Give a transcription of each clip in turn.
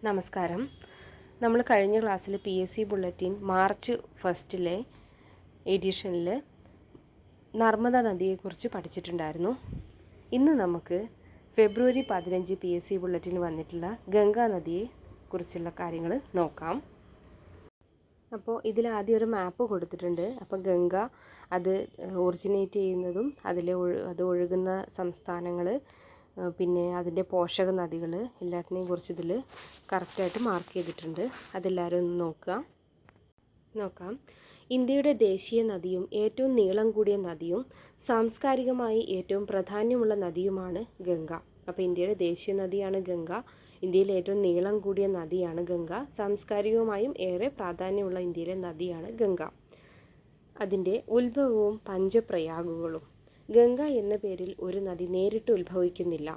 നമസ്കാരം. നമ്മൾ കഴിഞ്ഞ ക്ലാസ്സിൽ PSC ബുള്ളറ്റിൻ മാർച്ച് 1 എഡിഷനിൽ നർമ്മദ നദിയെക്കുറിച്ച് പഠിച്ചിട്ടുണ്ടായിരുന്നു. ഇന്ന് നമുക്ക് ഫെബ്രുവരി 15 PSC ബുള്ളറ്റിൻ വന്നിട്ടുള്ള ഗംഗാ നദിയെ കുറിച്ചുള്ള കാര്യങ്ങൾ നോക്കാം. അപ്പോൾ ഇതിൽ ആദ്യം ഒരു മാപ്പ് കൊടുത്തിട്ടുണ്ട്. അപ്പോൾ ഗംഗ അത് ഒറിജിനേറ്റ് ചെയ്യുന്നതും അത് ഒഴുകുന്ന സംസ്ഥാനങ്ങൾ, പിന്നെ അതിൻ്റെ പോഷക നദികൾ എല്ലാത്തിനെയും കുറിച്ച് ഇതിൽ കറക്റ്റായിട്ട് മാർക്ക് ചെയ്തിട്ടുണ്ട്. അതെല്ലാവരും ഒന്ന് നോക്കാം. ഇന്ത്യയുടെ ദേശീയ നദിയും ഏറ്റവും നീളം കൂടിയ നദിയും സാംസ്കാരികമായി ഏറ്റവും പ്രാധാന്യമുള്ള നദിയുമാണ് ഗംഗ. അപ്പോൾ ഇന്ത്യയുടെ ദേശീയ നദിയാണ് ഗംഗ. ഇന്ത്യയിലെ ഏറ്റവും നീളം കൂടിയ നദിയാണ് ഗംഗ. സാംസ്കാരികമായും ഏറെ പ്രാധാന്യമുള്ള ഇന്ത്യയിലെ നദിയാണ് ഗംഗ. അതിൻ്റെ ഉത്ഭവവും പഞ്ചപ്രയാഗുകളും. ഗംഗ എന്ന പേരിൽ ഒരു നദി നേരിട്ട് ഉത്ഭവിക്കുന്നില്ല.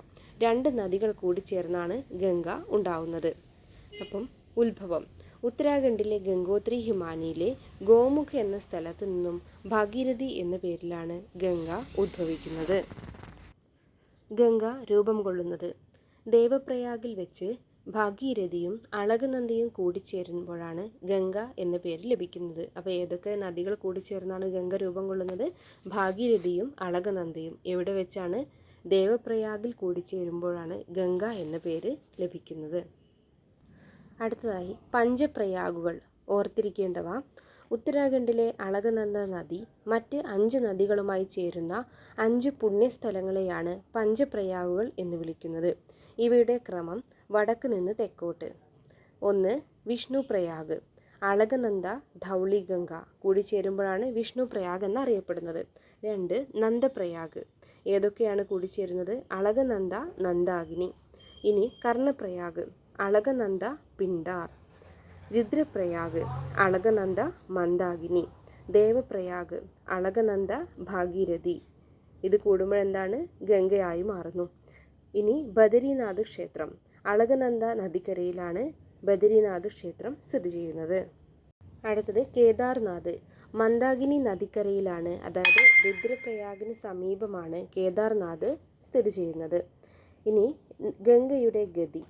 രണ്ട് നദികൾ കൂടി ചേർന്നാണ് ഗംഗ ഉണ്ടാവുന്നത്. അപ്പം ഉത്ഭവം: ഉത്തരാഖണ്ഡിലെ ഗംഗോത്രി ഹിമാനിയിലെ ഗോമുഖ് എന്ന സ്ഥലത്തു നിന്നും ഭാഗീരഥി എന്ന പേരിലാണ് ഗംഗ ഉദ്ഭവിക്കുന്നത്. ഗംഗ രൂപം കൊള്ളുന്നത് ദേവപ്രയാഗിൽ വെച്ച് ഭാഗീരഥിയും അളകനന്ദയും കൂടിച്ചേരുമ്പോഴാണ് ഗംഗ എന്ന പേര് ലഭിക്കുന്നത്. അപ്പോൾ ഏതൊക്കെ നദികൾ കൂടിച്ചേർന്നാണ് ഗംഗ രൂപം കൊള്ളുന്നത്? ഭാഗീരഥിയും അളകനന്ദയും. എവിടെ വെച്ചാണ്? ദേവപ്രയാഗിൽ കൂടിച്ചേരുമ്പോഴാണ് ഗംഗ എന്ന പേര് ലഭിക്കുന്നത്. അടുത്തതായി പഞ്ചപ്രയാഗുകൾ. ഓർത്തിരിക്കേണ്ടവ: ഉത്തരാഖണ്ഡിലെ അളകനന്ദ നദി മറ്റ് 5 നദികളുമായി ചേരുന്ന 5 പുണ്യസ്ഥലങ്ങളെയാണ് പഞ്ചപ്രയാഗുകൾ എന്ന് വിളിക്കുന്നത്. ഇവയുടെ ക്രമം വടക്ക് നിന്ന് തെക്കോട്ട്: 1. വിഷ്ണു പ്രയാഗ്. അളകനന്ദ ധൗളി ഗംഗ കൂടിച്ചേരുമ്പോഴാണ് വിഷ്ണു പ്രയാഗ് എന്നറിയപ്പെടുന്നത്. 2. നന്ദപ്രയാഗ്. ഏതൊക്കെയാണ് കൂടിച്ചേരുന്നത്? അളകനന്ദ, നന്ദാകിനി. ഇനി കർണപ്രയാഗ്. അളകനന്ദ, പിണ്ടാർ. രുദ്രപ്രയാഗ്. അളകനന്ദ, മന്ദാകിനി. ദേവപ്രയാഗ്. അളകനന്ദ, ഭാഗീരഥി. ഇത് കൂടുമ്പോഴെന്താണ്? ഗംഗയായി മാറുന്നു. ഇനി ബദരിനാഥ് ക്ഷേത്രം. അളകനന്ദ നദിക്കരയിലാണ് ബദരിനാഥ് ക്ഷേത്രം സ്ഥിതി ചെയ്യുന്നത്. അടുത്തത് കേദാർനാഥ്. മന്ദാകിനി നദിക്കരയിലാണ്, അതായത് രുദ്രപ്രയാഗിന് സമീപമാണ് കേദാർനാഥ് സ്ഥിതി ചെയ്യുന്നത്. ഇനി ഗംഗയുടെ ഗതി.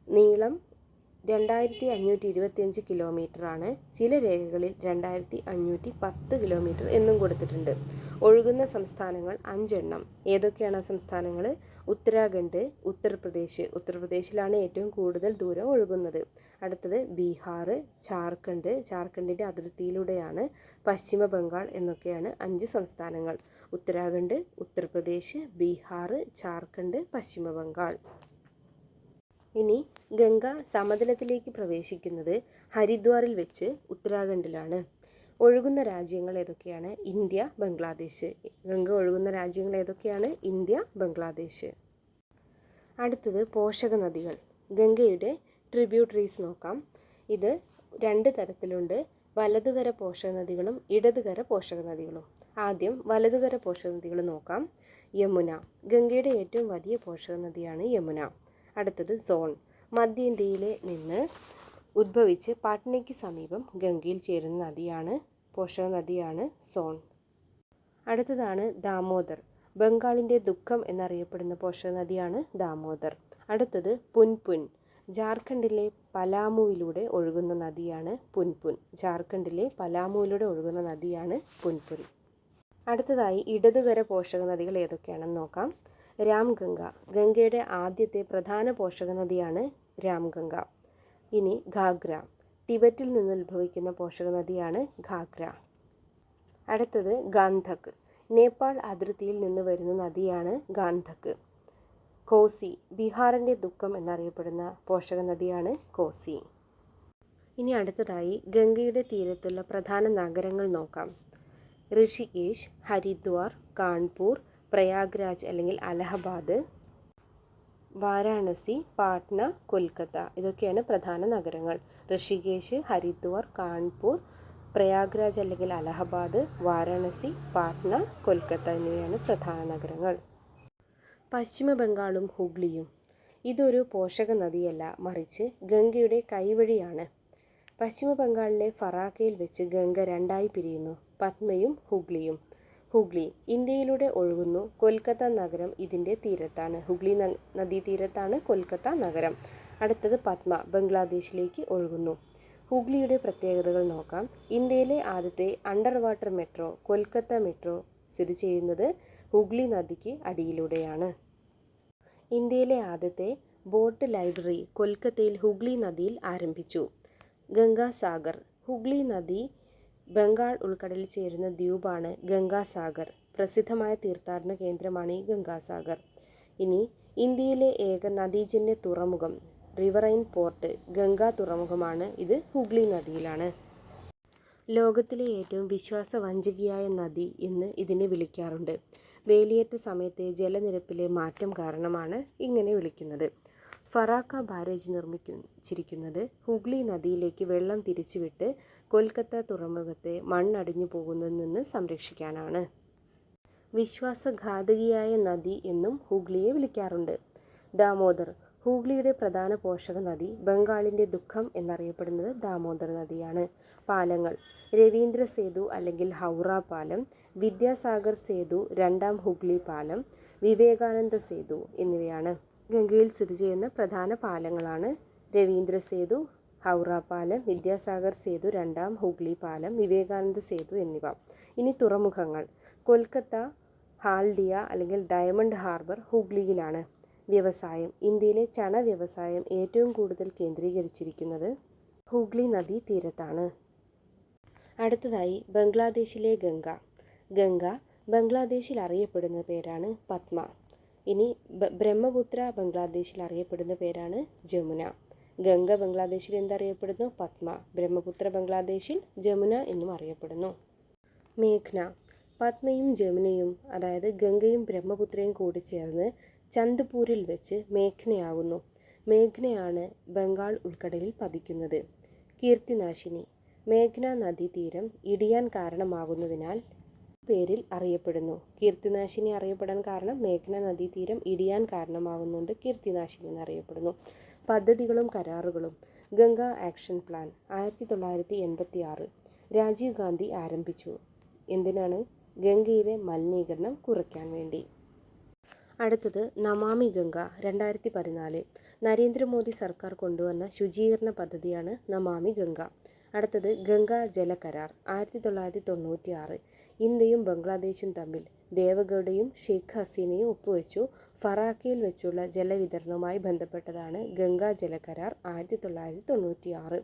നീളം 2525 കിലോമീറ്ററാണ്. ചില രേഖകളിൽ 2510 കിലോമീറ്റർ എന്നും കൊടുത്തിട്ടുണ്ട്. ഒഴുകുന്ന സംസ്ഥാനങ്ങൾ 5 എണ്ണം. ഏതൊക്കെയാണ് ആ സംസ്ഥാനങ്ങൾ? ഉത്തരാഖണ്ഡ്, ഉത്തർപ്രദേശിലാണ് ഏറ്റവും കൂടുതൽ ദൂരം ഒഴുകുന്നത്. അടുത്തത് ബീഹാർ, ജാർഖണ്ഡിൻ്റെ അതിർത്തിയിലൂടെയാണ്. പശ്ചിമ ബംഗാൾ എന്നൊക്കെയാണ് 5 സംസ്ഥാനങ്ങൾ. ഉത്തരാഖണ്ഡ്, ഉത്തർപ്രദേശ്, ബീഹാർ, ജാർഖണ്ഡ്, പശ്ചിമ ബംഗാൾ. ഇനി ഗംഗ സമതലത്തിലേക്ക് പ്രവേശിക്കുന്നത് ഹരിദ്വാറിൽ വെച്ച് ഉത്തരാഖണ്ഡിലാണ്. ഒഴുകുന്ന രാജ്യങ്ങൾ ഏതൊക്കെയാണ്? ഇന്ത്യ, ബംഗ്ലാദേശ്. ഗംഗ ഒഴുകുന്ന രാജ്യങ്ങൾ ഏതൊക്കെയാണ്? ഇന്ത്യ, ബംഗ്ലാദേശ്. അടുത്തത് പോഷക നദികൾ. ഗംഗയുടെ ട്രിബ്യൂട്ടറീസ് നോക്കാം. ഇത് 2 തരത്തിലുണ്ട്: വലതുകര പോഷക നദികളും ഇടതുകര പോഷക നദികളും. ആദ്യം വലതുകര പോഷക നദികൾ നോക്കാം. യമുന. ഗംഗയുടെ ഏറ്റവും വലിയ പോഷക നദിയാണ് യമുന. അടുത്തത് സോൺ. മധ്യേന്ത്യയിലെ നിന്ന് ഉദ്ഭവിച്ച് പാട്നയ്ക്ക് സമീപം ഗംഗയിൽ ചേരുന്ന നദിയാണ്, പോഷക നദിയാണ് സോൺ. അടുത്തതാണ് ദാമോദർ. ബംഗാളിൻ്റെ ദുഃഖം എന്നറിയപ്പെടുന്ന പോഷക നദിയാണ് ദാമോദർ. അടുത്തത് പുൻപുൻ. ജാർഖണ്ഡിലെ പലാമുവിലൂടെ ഒഴുകുന്ന നദിയാണ് പുൻപുൻ. അടുത്തതായി ഇടതുകര പോഷക നദികൾ ഏതൊക്കെയാണെന്ന് നോക്കാം. രാംഗംഗ. ഗംഗയുടെ ആദ്യത്തെ പ്രധാന പോഷക നദിയാണ് രാംഗംഗ. ഇനി ഘാഗ്ര. ടിബറ്റിൽ നിന്ന് ഉത്ഭവിക്കുന്ന പോഷക നദിയാണ് ഘാഗ്ര. അടുത്തത് ഗാന്ധക്. നേപ്പാൾ അതിർത്തിയിൽ നിന്ന് വരുന്ന നദിയാണ് ഗാന്ധക്. കോസി. ബീഹാറിൻ്റെ ദുഃഖം എന്നറിയപ്പെടുന്ന പോഷക നദിയാണ് കോസി. ഇനി അടുത്തതായി ഗംഗയുടെ തീരത്തുള്ള പ്രധാന നഗരങ്ങൾ നോക്കാം. ഋഷികേശ്, ഹരിദ്വാർ, കാൺപൂർ, പ്രയാഗ്രാജ് അല്ലെങ്കിൽ അലഹബാദ്, വാരാണസി, പാട്ന, കൊൽക്കത്ത. ഇതൊക്കെയാണ് പ്രധാന നഗരങ്ങൾ. ഋഷികേശ്, ഹരിദ്വാർ, കാൺപൂർ, പ്രയാഗ്രാജ് അല്ലെങ്കിൽ അലഹബാദ്, വാരാണസി, പാട്ന, കൊൽക്കത്ത എന്നിവയാണ് പ്രധാന നഗരങ്ങൾ. പശ്ചിമ ബംഗാളും ഹുഗ്ലിയും. ഇതൊരു പോഷക നദിയല്ല, മറിച്ച് ഗംഗയുടെ കൈവഴിയാണ്. പശ്ചിമ ബംഗാളിലെ ഫറാക്കയിൽ വെച്ച് ഗംഗ 2ആയി പിരിയുന്നു: പദ്മയും ഹുഗ്ലിയും. ഹുഗ്ലി ഇന്ത്യയിലൂടെ ഒഴുകുന്നു. കൊൽക്കത്ത നഗരം ഇതിൻ്റെ തീരത്താണ്. ഹുഗ്ലി നദീതീരത്താണ് കൊൽക്കത്ത നഗരം. അടുത്തത് പദ്മ ബംഗ്ലാദേശിലേക്ക് ഒഴുകുന്നു. ഹൂഗ്ലിയുടെ പ്രത്യേകതകൾ നോക്കാം. ഇന്ത്യയിലെ ആദ്യത്തെ under water metro Kolkata metro സ്ഥിതി ചെയ്യുന്നത് ഹൂഗ്ലി നദിക്ക് അടിയിലൂടെയാണ്. ഇന്ത്യയിലെ ആദ്യത്തെ ബോട്ട് ലൈബ്രറി കൊൽക്കത്തയിൽ ഹൂഗ്ലി നദിയിൽ ആരംഭിച്ചു. ഗംഗാസാഗർ ഹൂഗ്ലി നദി ബംഗാൾ ഉൾക്കടലിൽ ചേരുന്ന ദ്വീപാണ് ഗംഗാസാഗർ. പ്രസിദ്ധമായ തീർത്ഥാടന കേന്ദ്രമാണ് ഈ ഗംഗാസാഗർ. ഇനി ഇന്ത്യയിലെ ഏക നദീജന്യ തുറമുഖം റിവറൈൻ പോർട്ട് ഗംഗാ തുറമുഖമാണ്. ഇത് ഹൂഗ്ലി നദിയിലാണ്. ലോകത്തിലെ ഏറ്റവും വിശ്വാസവഞ്ചകിയായ നദി എന്ന് ഇതിനെ വിളിക്കാറുണ്ട്. വേലിയേറ്റ സമയത്തെ ജലനിരപ്പിലെ മാറ്റം കാരണമാണ് ഇങ്ങനെ വിളിക്കുന്നത്. ഫറാക്ക ബാരേജ് നിർമ്മിച്ചിരിക്കുന്നത് ഹൂഗ്ലി നദിയിലേക്ക് വെള്ളം തിരിച്ചുവിട്ട് കൊൽക്കത്ത തുറമുഖത്തെ മണ്ണടിഞ്ഞു പോകുന്നതിൽ നിന്ന് സംരക്ഷിക്കാനാണ്. വിശ്വാസഘാതകിയായ നദി എന്നും ഹൂഗ്ലിയെ വിളിക്കാറുണ്ട്. ദാമോദർ ഹൂഗ്ലിയുടെ പ്രധാന പോഷക നദി. ബംഗാളിൻ്റെ ദുഃഖം എന്നറിയപ്പെടുന്നത് ദാമോദർ നദിയാണ്. പാലങ്ങൾ രവീന്ദ്ര സേതു അല്ലെങ്കിൽ ഹൗറ പാലം, വിദ്യാസാഗർ സേതു, രണ്ടാം ഹൂഗ്ലി പാലം, വിവേകാനന്ദ സേതു എന്നിവയാണ്. ഗംഗയിൽ സ്ഥിതി ചെയ്യുന്ന പ്രധാന പാലങ്ങളാണ് രവീന്ദ്ര സേതു, ഹൗറ പാലം, വിദ്യാസാഗർ സേതു, രണ്ടാം ഹൂഗ്ലി പാലം, വിവേകാനന്ദ സേതു എന്നിവ. ഇനി തുറമുഖങ്ങൾ. കൊൽക്കത്ത ഹാൽഡിയ അല്ലെങ്കിൽ ഡയമണ്ട് ഹാർബർ ഹൂഗ്ലിയിലാണ്. വ്യവസായം. ഇന്ത്യയിലെ ചണ വ്യവസായം ഏറ്റവും കൂടുതൽ കേന്ദ്രീകരിച്ചിരിക്കുന്നത് ഹൂഗ്ലി നദീ തീരത്താണ്. അടുത്തതായി ബംഗ്ലാദേശിലെ ഗംഗ. ഗംഗ ബംഗ്ലാദേശിൽ അറിയപ്പെടുന്ന പേരാണ് പദ്മ. ഇനി ബ്രഹ്മപുത്ര ബംഗ്ലാദേശിൽ അറിയപ്പെടുന്ന പേരാണ് ജമുന. ഗംഗ ബംഗ്ലാദേശിൽ എന്തറിയപ്പെടുന്നു? പദ്മ. ബ്രഹ്മപുത്ര ബംഗ്ലാദേശിൽ ജമുന എന്നും അറിയപ്പെടുന്നു. മേഘ്ന പദ്മയും ജമുനയും അതായത് ഗംഗയും ബ്രഹ്മപുത്രയും കൂടി ചേർന്ന് ചന്ദ്പൂരിൽ വെച്ച് മേഘ്നയാകുന്നു. മേഘ്നയാണ് ബംഗാൾ ഉൾക്കടലിൽ പതിക്കുന്നത്. കീർത്തിനാശിനി മേഘ്ന നദീതീരം ഇടിയാൻ കാരണമാകുന്നതിനാൽ പേരിൽ അറിയപ്പെടുന്നു. കീർത്തിനാശിനി അറിയപ്പെടാൻ കാരണം മേഘ്ന നദീതീരം ഇടിയാൻ കാരണമാകുന്നുണ്ട് കീർത്തിനാശിനി എന്നറിയപ്പെടുന്നു. പദ്ധതികളും കരാറുകളും. ഗംഗ ആക്ഷൻ പ്ലാൻ 1986 രാജീവ് ഗാന്ധി ആരംഭിച്ചു. എന്തിനാണ്? ഗംഗയിലെ മലിനീകരണം കുറയ്ക്കാൻ വേണ്ടി. അടുത്തത് നമാമി ഗംഗ 2014 നരേന്ദ്രമോദി സർക്കാർ കൊണ്ടുവന്ന ശുചീകരണ പദ്ധതിയാണ് നമാമി ഗംഗ. അടുത്തത് ഗംഗാ ജല കരാർ 1996 ഇന്ത്യയും ബംഗ്ലാദേശും തമ്മിൽ ദേവഗൗഡയും ഷെയ്ഖ് ഹസീനയും ഒപ്പുവെച്ചു. ഫറാക്കയിൽ വെച്ചുള്ള ജലവിതരണവുമായി ബന്ധപ്പെട്ടതാണ് ഗംഗാ ജല കരാർ 1996.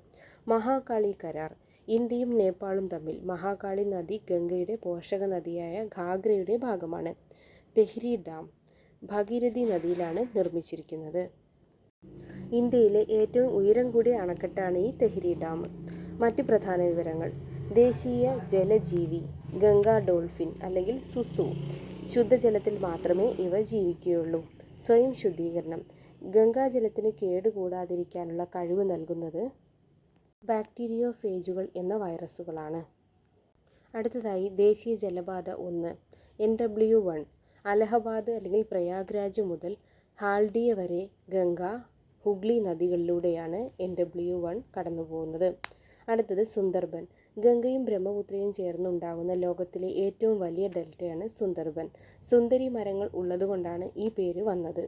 മഹാകാളി കരാർ ഇന്ത്യയും നേപ്പാളും തമ്മിൽ. മഹാകാളി നദി ഗംഗയുടെ പോഷക നദിയായ ഘാഗ്രയുടെ ഭാഗമാണ്. തെഹ്രി ഡാം ഭാഗീരഥി നദിയിലാണ് നിർമ്മിച്ചിരിക്കുന്നത്. ഇന്ത്യയിലെ ഏറ്റവും ഉയരം കൂടിയ അണക്കെട്ടാണ് ഈ തെഹ്രി ഡാം. മറ്റ് പ്രധാന വിവരങ്ങൾ. ദേശീയ ജലജീവി ഗംഗാ ഡോൾഫിൻ അല്ലെങ്കിൽ സുസു. ശുദ്ധജലത്തിൽ മാത്രമേ ഇവ ജീവിക്കുകയുള്ളൂ. സ്വയം ശുദ്ധീകരണം ഗംഗാജലത്തിന് കേടുകൂടാതിരിക്കാനുള്ള കഴിവ് നൽകുന്നത് ബാക്ടീരിയോഫേജുകൾ എന്ന വൈറസുകളാണ്. അടുത്തതായി ദേശീയ ജലപാത 1 NW1 അലഹബാദ് അല്ലെങ്കിൽ പ്രയാഗ്രാജ് മുതൽ ഹാൽഡിയ വരെ ഗംഗ ഹൂഗ്ലി നദികളിലൂടെയാണ് NW1 കടന്നുപോകുന്നത്. അടുത്തത് സുന്ദർബൻ ഗംഗയും ബ്രഹ്മപുത്രയും ചേർന്നുണ്ടാകുന്ന ലോകത്തിലെ ഏറ്റവും വലിയ ഡെൽറ്റയാണ് സുന്ദർബൻ. സുന്ദരി മരങ്ങൾ ഉള്ളതുകൊണ്ടാണ് ഈ പേര് വന്നത്.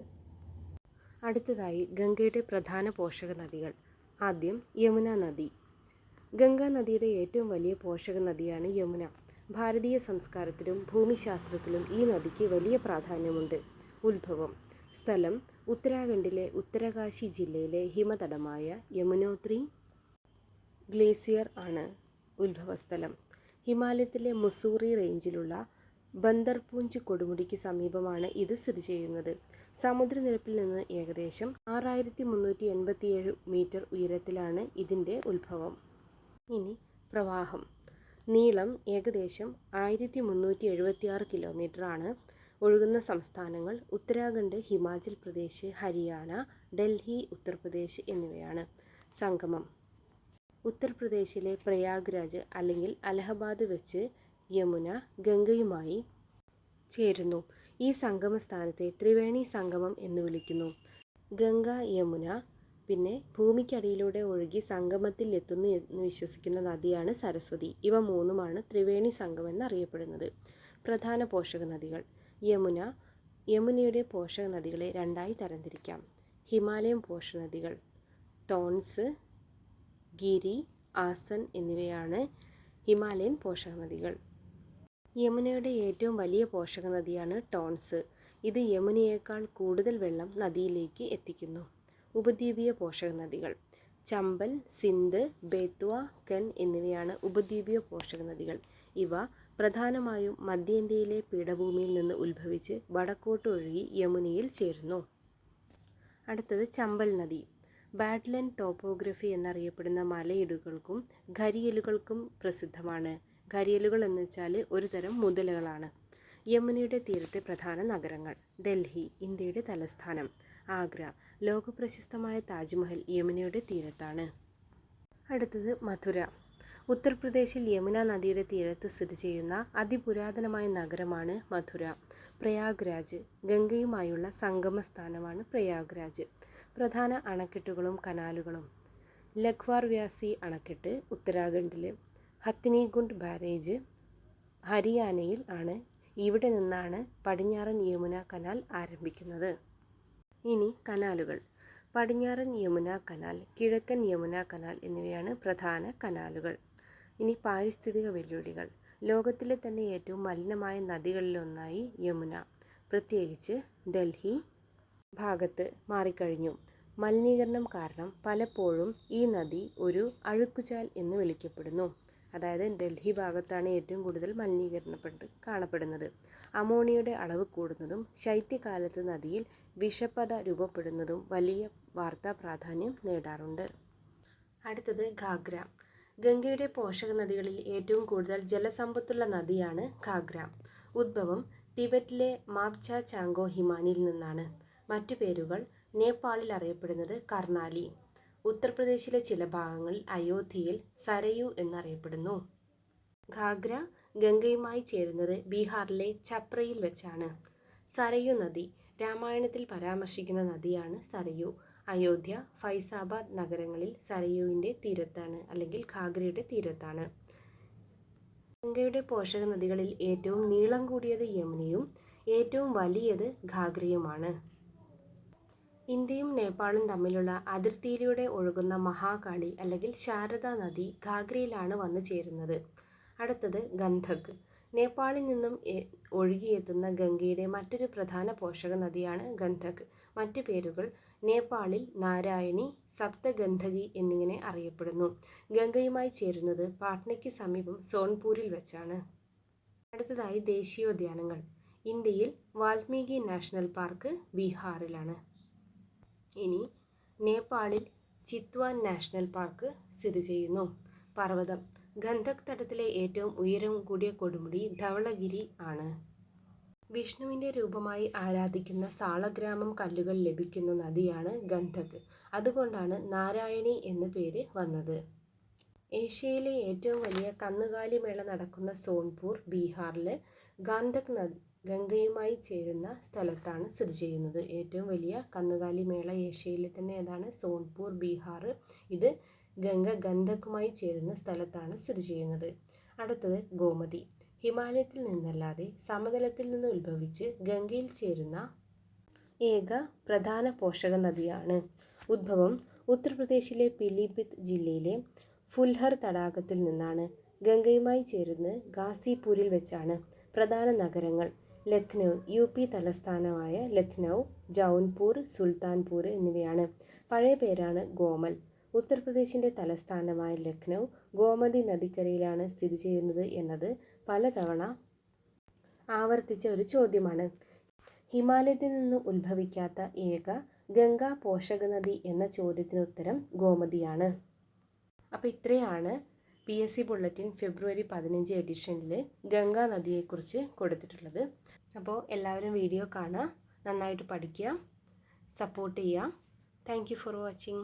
അടുത്തതായി ഗംഗയുടെ പ്രധാന പോഷക നദികൾ. ആദ്യം യമുന നദി. ഗംഗാ നദിയുടെ ഏറ്റവും വലിയ പോഷക നദിയാണ് യമുന. ഭാരതീയ സംസ്കാരത്തിലും ഭൂമിശാസ്ത്രത്തിലും ഈ നദിക്ക് വലിയ പ്രാധാന്യമുണ്ട്. ഉത്ഭവം. സ്ഥലം ഉത്തരാഖണ്ഡിലെ ഉത്തരകാശി ജില്ലയിലെ ഹിമതടമായ യമുനോത്രി ഗ്ലേസിയർ ആണ് ഉത്ഭവസ്ഥലം. ഹിമാലയത്തിലെ മുസൂറി റേഞ്ചിലുള്ള ബന്ദർപൂഞ്ച് കൊടുമുടിക്ക് സമീപമാണ് ഇത് സ്ഥിതി ചെയ്യുന്നത്. സമുദ്രനിരപ്പിൽ നിന്ന് ഏകദേശം 6387 മീറ്റർ ഉയരത്തിലാണ് ഇതിൻ്റെ ഉത്ഭവം. ഇനി പ്രവാഹം. നീളം ഏകദേശം 1376 കിലോമീറ്റർ ആണ്. ഒഴുകുന്ന സംസ്ഥാനങ്ങൾ ഉത്തരാഖണ്ഡ്, ഹിമാചൽ പ്രദേശ്, ഹരിയാന, ഡൽഹി, ഉത്തർപ്രദേശ് എന്നിവയാണ്. സംഗമം. ഉത്തർപ്രദേശിലെ പ്രയാഗ്രാജ് അല്ലെങ്കിൽ അലഹബാദ് വെച്ച് യമുന ഗംഗയുമായി ചേരുന്നു. ഈ സംഗമസ്ഥാനത്തെ ത്രിവേണി സംഗമം എന്ന് വിളിക്കുന്നു. ഗംഗ, യമുന പിന്നെ ഭൂമിക്കടിയിലൂടെ ഒഴുകി സംഗമത്തിൽ എത്തുന്നു എന്ന് വിശ്വസിക്കുന്ന നദിയാണ് സരസ്വതി. ഇവ മൂന്നുമാണ് ത്രിവേണി സംഗമം എന്നറിയപ്പെടുന്നത്. പ്രധാന പോഷക നദികൾ. യമുനയുടെ പോഷക നദികളെ രണ്ടായി തരംതിരിക്കാം. ഹിമാലയൻ പോഷക നദികൾ ടോൺസ്, ഗിരി, ആസൻ എന്നിവയാണ് ഹിമാലയൻ പോഷക നദികൾ. യമുനയുടെ ഏറ്റവും വലിയ പോഷക നദിയാണ് ടോൺസ്. ഇത് യമുനയേക്കാൾ കൂടുതൽ വെള്ളം നദിയിലേക്ക് എത്തിക്കുന്നു. ഉപദ്വീപീയ പോഷക നദികൾ ചമ്പൽ, സിന്ധ്, ബേത്വ, കെൻ എന്നിവയാണ് ഉപദ്വീപീയ പോഷക നദികൾ. ഇവ പ്രധാനമായും മധ്യേന്ത്യയിലെ പീഠഭൂമിയിൽ നിന്ന് ഉത്ഭവിച്ച് വടക്കോട്ട് ഒഴുകി യമുനയിൽ ചേരുന്നു. അടുത്തത് ചമ്പൽ നദി. ബാഡ്ലൻഡ് ടോപ്പോഗ്രഫി എന്നറിയപ്പെടുന്ന മലയിടുകൾക്കും ഘരിയലുകൾക്കും പ്രസിദ്ധമാണ്. ഘരിയലുകൾ എന്ന് വെച്ചാൽ ഒരു തരം മുതലകളാണ്. യമുനയുടെ തീരത്തെ പ്രധാന നഗരങ്ങൾ: ഡൽഹി, ഇന്ത്യയുടെ തലസ്ഥാനം; ആഗ്ര, ലോകപ്രശസ്തമായ താജ്മഹൽ യമുനയുടെ തീരത്താണ്. അടുത്തത് മഥുര. ഉത്തർപ്രദേശിൽ യമുന നദിയുടെ തീരത്ത് സ്ഥിതി ചെയ്യുന്ന അതിപുരാതനമായ നഗരമാണ് മഥുര. പ്രയാഗ്രാജ്, ഗംഗയുമായുള്ള സംഗമസ്ഥാനമാണ് പ്രയാഗ്രാജ്. പ്രധാന അണക്കെട്ടുകളും കനാലുകളും: ലഖ്വാർ വ്യാസി അണക്കെട്ട് ഉത്തരാഖണ്ഡിൽ, ഹത്തിനികുണ്ട് ബാരേജ് ഹരിയാനയിൽ ആണ്. ഇവിടെ നിന്നാണ് പടിഞ്ഞാറൻ യമുന കനാൽ ആരംഭിക്കുന്നത്. ഇനി കനാലുകൾ: പടിഞ്ഞാറൻ യമുന കനാൽ, കിഴക്കൻ യമുന കനാൽ എന്നിവയാണ് പ്രധാന കനാലുകൾ. ഇനി പാരിസ്ഥിതിക വെല്ലുവിളികൾ: ലോകത്തിലെ തന്നെ ഏറ്റവും മലിനമായ നദികളിലൊന്നായി യമുന, പ്രത്യേകിച്ച് ഡൽഹി ഭാഗത്ത് മാറിക്കഴിഞ്ഞു. മലിനീകരണം കാരണം പലപ്പോഴും ഈ നദി ഒരു അഴുക്കുചാൽ എന്ന് വിളിക്കപ്പെടുന്നു. അതായത് ഡൽഹി ഭാഗത്താണ് ഏറ്റവും കൂടുതൽ മലിനീകരണപ്പെട്ട് കാണപ്പെടുന്നത്. അമോണിയയുടെ അളവ് കൂടുന്നതും ശൈത്യകാലത്ത് നദിയിൽ വിഷപ്പത രൂപപ്പെടുന്നതും വലിയ വാർത്താ പ്രാധാന്യം നേടാറുണ്ട്. അടുത്തത് ഘാഗ്ര. ഗംഗയുടെ പോഷക നദികളിൽ ഏറ്റവും കൂടുതൽ ജലസമ്പത്തുള്ള നദിയാണ് ഘാഗ്ര. ഉദ്ഭവം ടിബറ്റിലെ മാപ്ച ചാങ്കോ ഹിമാനിയിൽ നിന്നാണ്. മറ്റു പേരുകൾ: നേപ്പാളിൽ അറിയപ്പെടുന്നത് കർണാലി, ഉത്തർപ്രദേശിലെ ചില ഭാഗങ്ങളിൽ അയോധ്യയിൽ സരയൂ എന്നറിയപ്പെടുന്നു. ഘാഗ്ര ഗംഗയുമായി ചേരുന്നത് ബീഹാറിലെ ഛപ്രയിൽ വെച്ചാണ്. സരയൂ നദി രാമായണത്തിൽ പരാമർശിക്കുന്ന നദിയാണ് സരയൂ. അയോധ്യ, ഫൈസാബാദ് നഗരങ്ങളിൽ സരയൂവിൻ്റെ തീരത്താണ്, അല്ലെങ്കിൽ ഘാഗ്രയുടെ തീരത്താണ്. ഗംഗയുടെ പോഷക നദികളിൽ ഏറ്റവും നീളം കൂടിയത് യമുനയും ഏറ്റവും വലിയത് ഘാഗ്രയുമാണ്. ഇന്ത്യയും നേപ്പാളും തമ്മിലുള്ള അതിർത്തിയിലൂടെ ഒഴുകുന്ന മഹാകാളി അല്ലെങ്കിൽ ശാരദാ നദി ഘാഗ്രയിലാണ് വന്നു ചേരുന്നത്. അടുത്തത് ഗന്ധക്. നേപ്പാളിൽ നിന്നും ഒഴുകിയെത്തുന്ന ഗംഗയുടെ മറ്റൊരു പ്രധാന പോഷക നദിയാണ് ഗന്ധക്. മറ്റു പേരുകൾ: നേപ്പാളിൽ നാരായണി, സപ്തഗന്ധകി എന്നിങ്ങനെ അറിയപ്പെടുന്നു. ഗംഗയുമായി ചേരുന്നത് പാട്നയ്ക്ക് സമീപം സോൺപൂരിൽ വെച്ചാണ്. അടുത്തതായി ദേശീയോദ്യാനങ്ങൾ. ഇന്ത്യയിൽ വാൽമീകി നാഷണൽ പാർക്ക് ബീഹാറിലാണ്. ഇനി നേപ്പാളിൽ ചിത്വാൻ നാഷണൽ പാർക്ക് സ്ഥിതി ചെയ്യുന്നു. പർവ്വതം: ഗന്ധക് തടത്തിലെ ഏറ്റവും ഉയരം കൂടിയ കൊടുമുടി ധവളഗിരി ആണ്. വിഷ്ണുവിൻ്റെ രൂപമായി ആരാധിക്കുന്ന സാളഗ്രാമം കല്ലുകൾ ലഭിക്കുന്ന നദിയാണ് ഗന്ധക്. അതുകൊണ്ടാണ് നാരായണി എന്ന് പേര് വന്നത്. ഏഷ്യയിലെ ഏറ്റവും വലിയ കന്നുകാലി മേള നടക്കുന്ന സോൺപൂർ ബീഹാറിൽ ഗാന്ധക് ഗംഗയുമായി ചേരുന്ന സ്ഥലത്താണ് സ്ഥിതി ചെയ്യുന്നത്. ഏറ്റവും വലിയ കന്നുകാലി മേള ഏഷ്യയിലെ തന്നെ ഏതാണ്? സോൺപൂർ, ബീഹാർ. ഇത് ഗംഗ ഗന്ധക്കുമായി ചേരുന്ന സ്ഥലത്താണ് സ്ഥിതി ചെയ്യുന്നത്. അടുത്തത് ഗോമതി. ഹിമാലയത്തിൽ നിന്നല്ലാതെ സമതലത്തിൽ നിന്ന് ഉത്ഭവിച്ച് ഗംഗയിൽ ചേരുന്ന ഏക പ്രധാന പോഷക നദിയാണ്. ഉദ്ഭവം ഉത്തർപ്രദേശിലെ പിലിഭിത്ത് ജില്ലയിലെ ഫുൽഹർ തടാകത്തിൽ നിന്നാണ്. ഗംഗയുമായി ചേരുന്നത് ഗാസിപൂരിൽ വെച്ചാണ്. പ്രധാന നഗരങ്ങൾ: ലക്നൗ, UP തലസ്ഥാനമായ ലക്നൗ, ജൗൻപൂർ, സുൽത്താൻപൂർ എന്നിവയാണ്. പഴയ പേരാണ് ഗോമൽ. ഉത്തർപ്രദേശിൻ്റെ തലസ്ഥാനമായ ലക്നൗ ഗോമതി നദിക്കരയിലാണ് സ്ഥിതി ചെയ്യുന്നത് എന്നത് പലതവണ ആവർത്തിച്ച ഒരു ചോദ്യമാണ്. ഹിമാലയത്തിൽ നിന്ന് ഉത്ഭവിക്കാത്ത ഏക ഗംഗാ പോഷക നദി എന്ന ചോദ്യത്തിന് ഉത്തരം ഗോമതിയാണ്. അപ്പോൾ ഇത്രയാണ് PSC ബുള്ളറ്റിൻ ഫെബ്രുവരി 15 എഡിഷനിൽ ഗംഗാ നദിയെക്കുറിച്ച് കൊടുത്തിട്ടുള്ളത്. അപ്പോൾ എല്ലാവരും വീഡിയോ കാണുക, നന്നായിട്ട് പഠിക്കുക, സപ്പോർട്ട് ചെയ്യുക. Thank you for watching.